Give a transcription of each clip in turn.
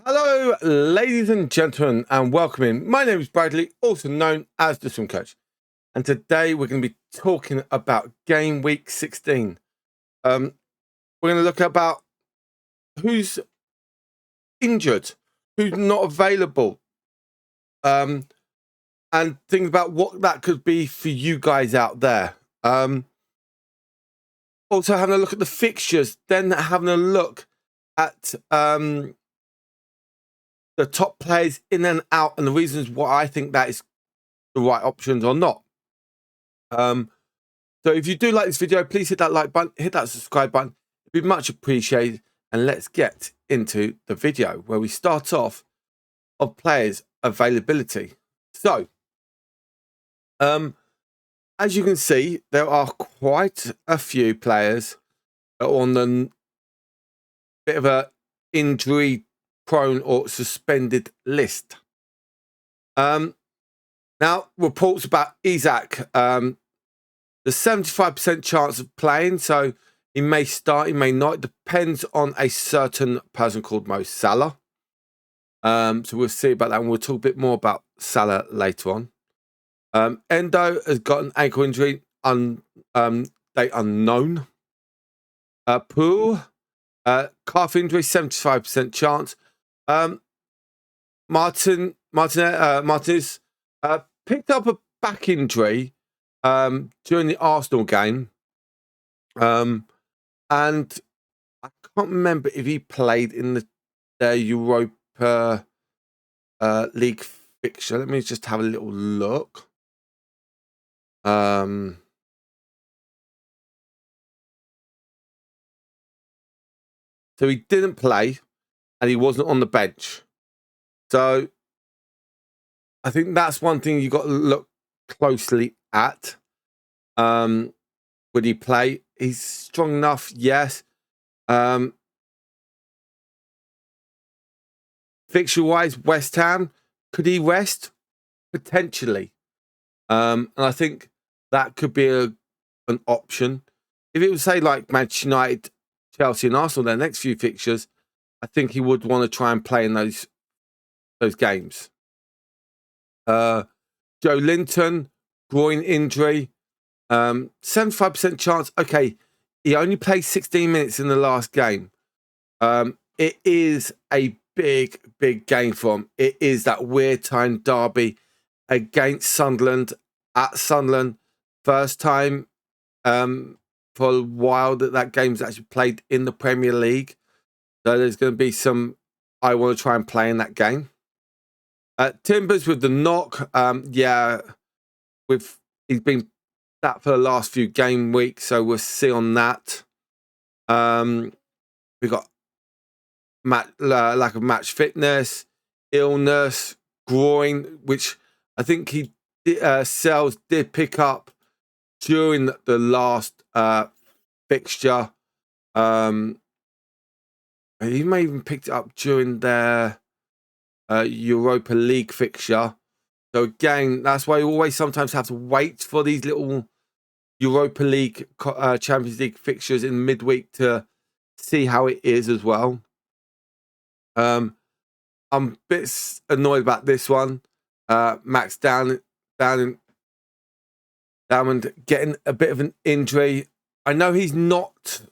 Hello, ladies and gentlemen, and welcome in. My name is Bradley, also known as the Swim Coach, and today we're going to be talking about Game Week 16. We're going to look about who's injured, who's not available, and things about what that could be for you guys out there. Also having a look at the fixtures, then having a look at the top players in and out and the reasons why I think that is the right options or not. So if you do like this video, please hit that like button, hit that subscribe button. It'd be much appreciated. And let's get into the video where we start off of players availability. So, as you can see, there are quite a few players on the bit of a injury prone or suspended list. Now, reports about Isaac, the 75% chance of playing, so he may start, he may not. It depends on a certain person called Mo Salah. So we'll see about that, and we'll talk a bit more about Salah later on. Endo has got an ankle injury, date unknown. Poole, calf injury, 75% chance. Martinez picked up a back injury during the Arsenal game. And I can't remember if he played in the Europa League fixture. Let me just have a little look. So he didn't play and he wasn't on the bench. So I think that's one thing you got to look closely at. Would he play? He's strong enough, yes. Fixture-wise, West Ham, could he rest? Potentially. And I think that could be an option. If it was, say, like Manchester United, Chelsea and Arsenal, their next few fixtures, I think he would want to try and play in those games. Joe Linton, groin injury, 75% chance. Okay, he only played 16 minutes in the last game. It is a big game for him. It is that weird time derby against Sunderland at Sunderland. First time for a while that game's actually played in the Premier League. So there's going to be some I want to try and play in that game. Timbers with the knock. Yeah, he's been that for the last few game weeks, so we'll see on that. We've got lack of match fitness, illness, groin, which I think Sells did pick up during the last fixture. He may even picked it up during their Europa League fixture. So again, that's why you always sometimes have to wait for these little Europa League, Champions League fixtures in midweek to see how it is as well. I'm a bit annoyed about this one. Max Diamond getting a bit of an injury. I know he's not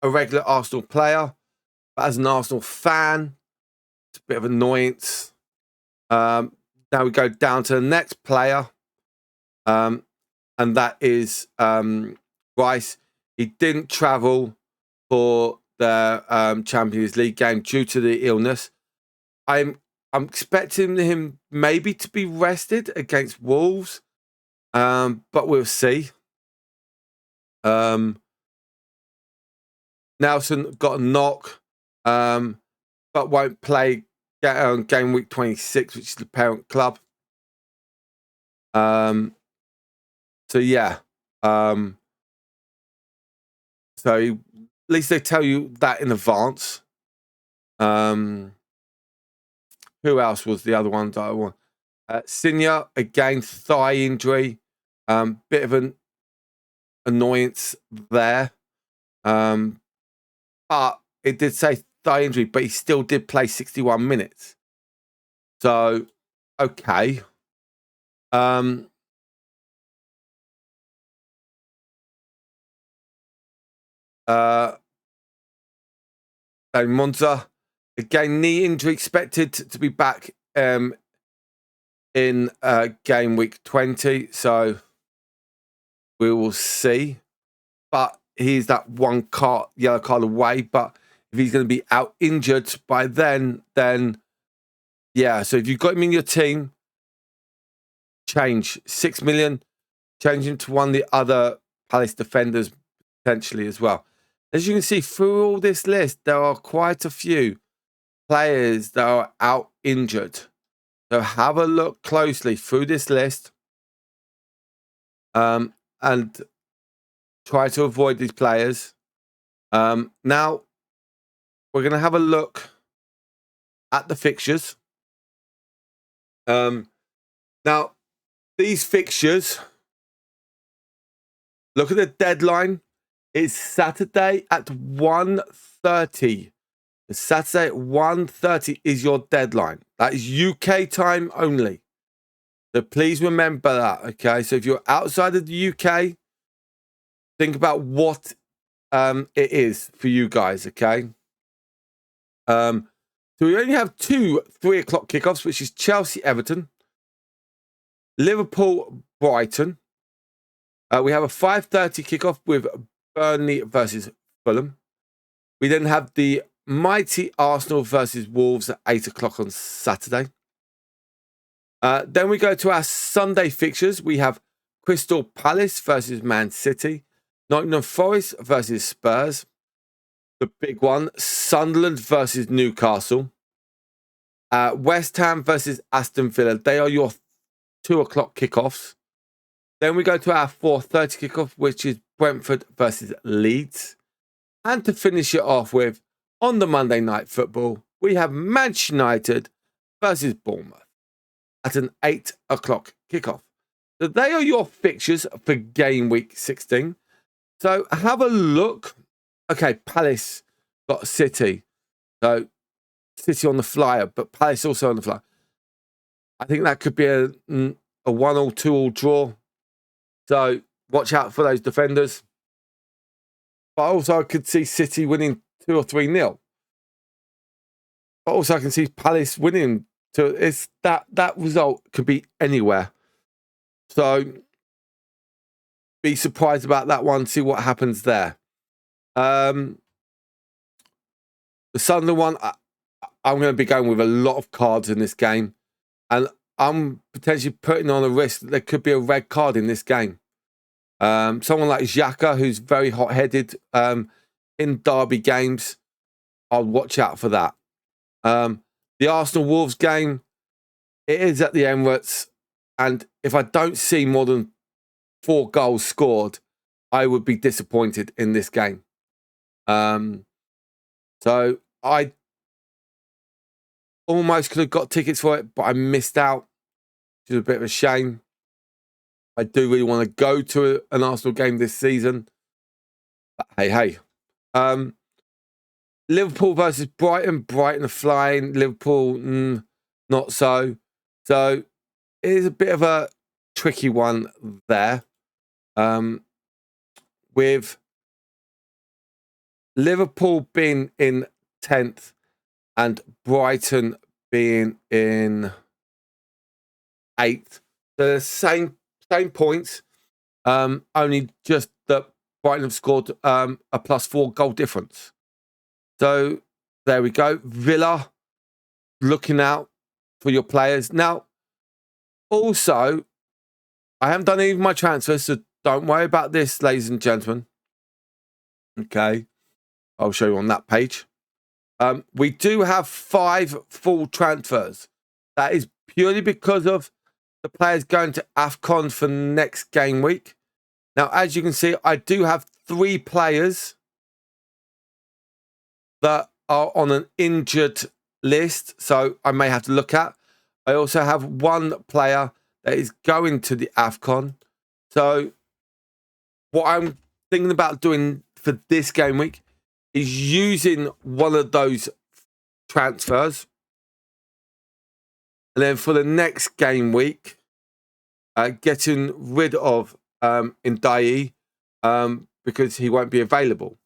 a regular Arsenal player, but as an Arsenal fan, it's a bit of annoyance. Now we go down to the next player, and that is Rice. He didn't travel for the Champions League game due to the illness. I'm expecting him maybe to be rested against Wolves, but we'll see. Nelson got a knock, but won't play on game week 26, which is the parent club. So yeah. So at least they tell you that in advance. Who else was the other one that I want? Senior, again, thigh injury. Bit of an annoyance there. But it did say thigh injury, but he still did play 61 minutes. So, okay. Monza, again, knee injury expected to be back in game week 20. So we will see. But he's that one yellow card away. But if he's going to be out injured by then yeah. So if you've got him in your team, change 6 million, change him to one of the other Palace defenders potentially as well. As you can see through all this list, there are quite a few players that are out injured. So have a look closely through this list and try to avoid these players. Now, we're going to have a look at the fixtures. Now, these fixtures, look at the deadline. It's Saturday at 1:30. Saturday at 1:30 is your deadline. That is UK time only. So please remember that, okay? So if you're outside of the UK, think about what it is for you guys, okay? So we only have 2 3 o'clock kickoffs, which is Chelsea-Everton, Liverpool-Brighton. We have a 5:30 kickoff with Burnley versus Fulham. We then have the mighty Arsenal versus Wolves at 8 o'clock on Saturday. Then we go to our Sunday fixtures. We have Crystal Palace versus Man City, Nottingham Forest versus Spurs, the big one, Sunderland versus Newcastle, West Ham versus Aston Villa. They are your 2 o'clock kickoffs. Then we go to our 4:30 kickoff, which is Brentford versus Leeds. And to finish it off with, on the Monday Night Football, we have Manchester United versus Bournemouth at an 8 o'clock kickoff. So they are your fixtures for game week 16. So have a look. Okay, Palace got City. So City on the flyer, but Palace also on the flyer. I think that could be a 1 or 2 all draw. So watch out for those defenders. But also I could see City winning 2 or 3-0. But also I can see Palace winning. So it's that result could be anywhere. So be surprised about that one. See what happens there. The Sunderland one, I'm going to be going with a lot of cards in this game. And I'm potentially putting on a risk that there could be a red card in this game. Someone like Xhaka, who's very hot-headed in derby games, I'll watch out for that. The Arsenal-Wolves game, it is at the Emirates. And if I don't see more than 4 goals scored, I would be disappointed in this game. So I almost could have got tickets for it, but I missed out, which is a bit of a shame. I do really want to go to an Arsenal game this season. But hey. Liverpool versus Brighton. Brighton are flying. Liverpool, not so. So it is a bit of a tricky one there. With Liverpool being in 10th and Brighton being in 8th. The same points, only just that Brighton have scored a +4 goal difference. So there we go. Villa, looking out for your players. Now, also, I haven't done any of my transfers, so don't worry about this, ladies and gentlemen. Okay, I'll show you on that page. We do have 5 full transfers. That is purely because of the players going to AFCON for next game week. Now, as you can see, I do have 3 players that are on an injured list, so I may have to look at. I also have 1 player that is going to the AFCON. So what I'm thinking about doing for this game week is using one of those transfers, and then for the next game week, getting rid of Ndiaye because he won't be available.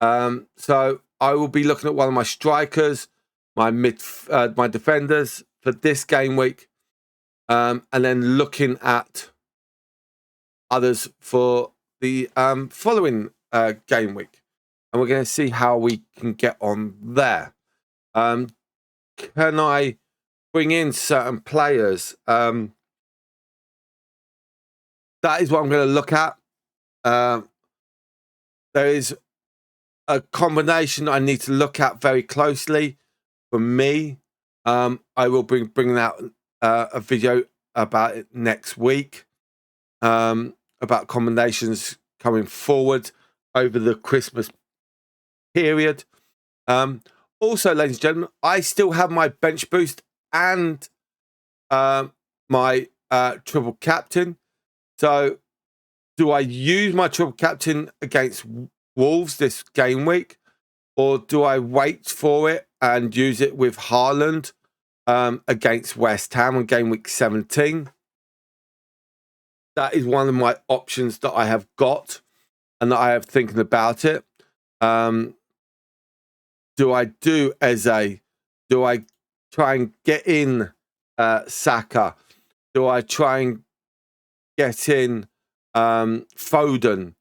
So I will be looking at one of my strikers, my defenders for this game week, and then looking at others for the following game week, and we're going to see how we can get on there. Can I bring in certain players? That is what I'm going to look at. There is a combination I need to look at very closely. For me, I will bringing out a video about it next week, about combinations coming forward over the Christmas period. Also, ladies and gentlemen, I still have my bench boost and my triple captain. So do I use my triple captain against Wolves this game week, or do I wait for it and use it with Haaland against West Ham on game week 17? That is one of my options that I have got and that I have thinking about it. Do I do Eze? Do I try and get in Saka? Do I try and get in Foden?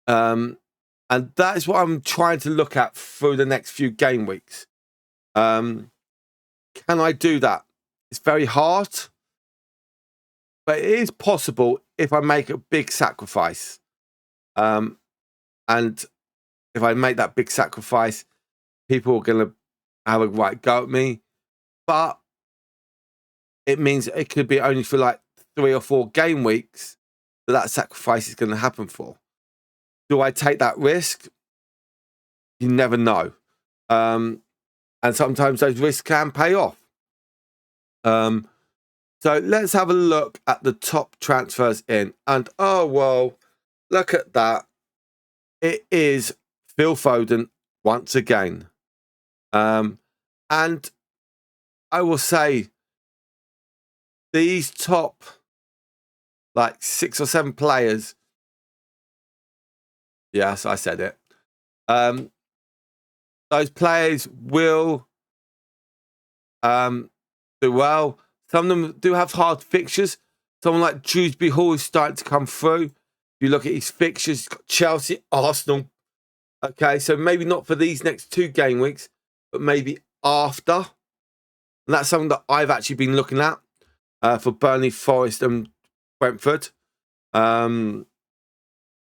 And that is what I'm trying to look at through the next few game weeks. Can I do that? It's very hard, but it is possible if I make a big sacrifice. And if I make that big sacrifice, people are going to have a right go at me. But it means it could be only for like 3 or 4 game weeks that sacrifice is going to happen for. Do I take that risk? You never know. And sometimes those risks can pay off. So let's have a look at the top transfers in. And oh, well, look at that. It is Phil Foden once again. And I will say these top like 6 or 7 players. Yes, I said it. Those players will do well. Some of them do have hard fixtures. Someone like Dewsbury Hall is starting to come through. If you look at his fixtures, he's got Chelsea, Arsenal. Okay, so maybe not for these next 2 game weeks, but maybe after. And that's something that I've actually been looking at for Burnley, Forest and Brentford.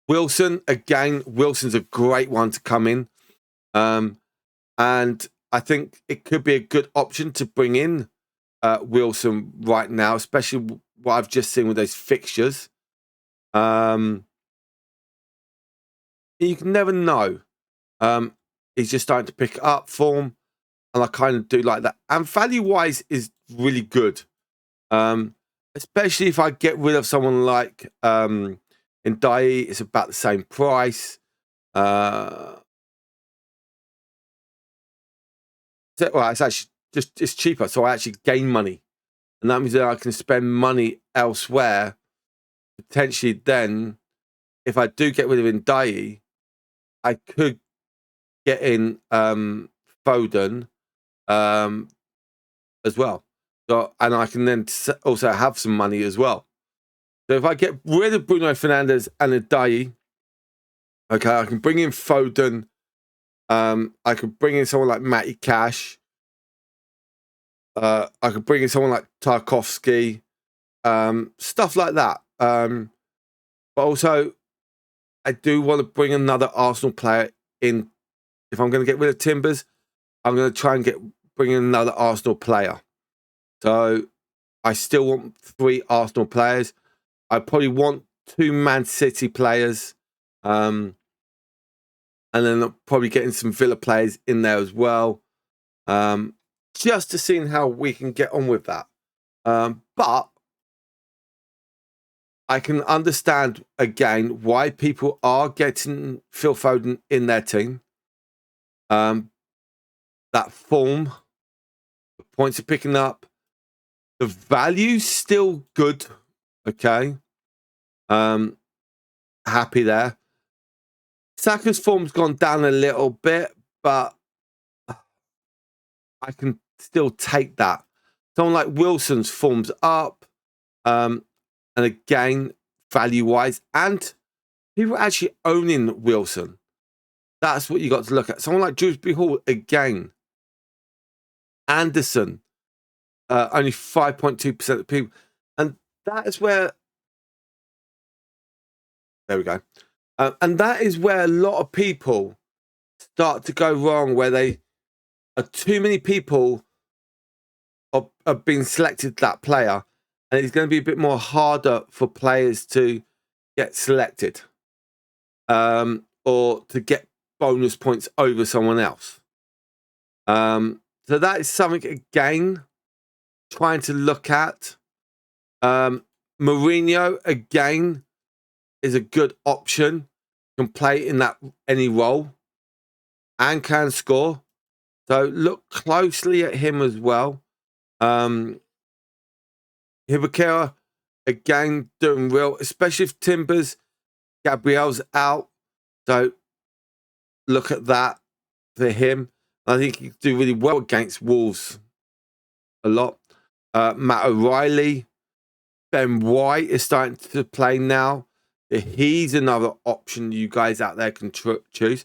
Wilson, again, Wilson's a great one to come in. And I think it could be a good option to bring in Wilson right now, especially what I've just seen with those fixtures. You can never know. He's just starting to pick up form, and I kind of do like that. And value-wise is really good, especially if I get rid of someone like Ndiaye. It's about the same price. Well, it's actually it's cheaper, so I actually gain money, and that means that I can spend money elsewhere. Potentially, then, if I do get rid of Ndiaye, I could get in Foden as well. So, and I can then also have some money as well. So if I get rid of Bruno Fernandes and Ndiaye, okay, I can bring in Foden. I could bring in someone like Matty Cash. I could bring in someone like Tarkowski. Stuff like that. But also, I do want to bring another Arsenal player in. If I'm going to get rid of Timbers, I'm going to try and bring in another Arsenal player. So I still want 3 Arsenal players. I probably want 2 Man City players. And then I'm probably getting some Villa players in there as well. Just to see how we can get on with that. But I can understand, again, why people are getting Phil Foden in their team. That form, the points are picking up. The value's still good. Okay. Happy there. Saka's form's gone down a little bit, but I can still take that. Someone like Wilson's form's up. And again, value-wise, and people are actually owning Wilson. That's what you got to look at. Someone like Dewsbury Hall, again. Anderson, only 5.2% of people. And that is where... There we go. And that is where a lot of people start to go wrong, where they are too many people have been selected that player, and it's going to be a bit more harder for players to get selected or to get bonus points over someone else. So that is something, again, trying to look at. Mourinho, again, is a good option. Can play in that any role and can score. So look closely at him as well. Hibakera, again, doing real, especially if Timbers, Gabriel's out. So look at that for him. I think he could do really well against Wolves a lot. Matt O'Reilly, Ben White is starting to play now. He's another option you guys out there can choose.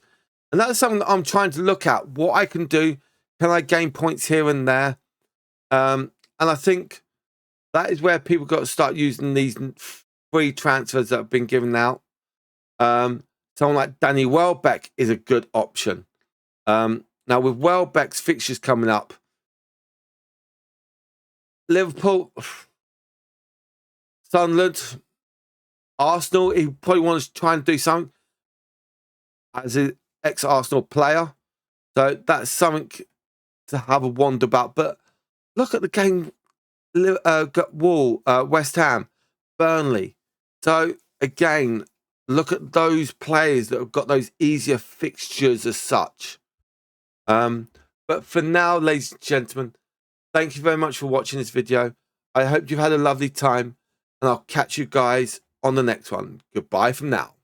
And that's something that I'm trying to look at. What I can do, can I gain points here and there? And I think that is where people got to start using these free transfers that have been given out. Someone like Danny Welbeck is a good option. Now, with Welbeck's fixtures coming up, Liverpool, Sunderland, Arsenal, he probably wants to try and do something as an ex-Arsenal player. So that's something to have a wonder about. But look at the game, West Ham, Burnley. So again, look at those players that have got those easier fixtures as such. But for now, ladies and gentlemen, thank you very much for watching this video. I hope you've had a lovely time, and I'll catch you guys on the next one. Goodbye from now.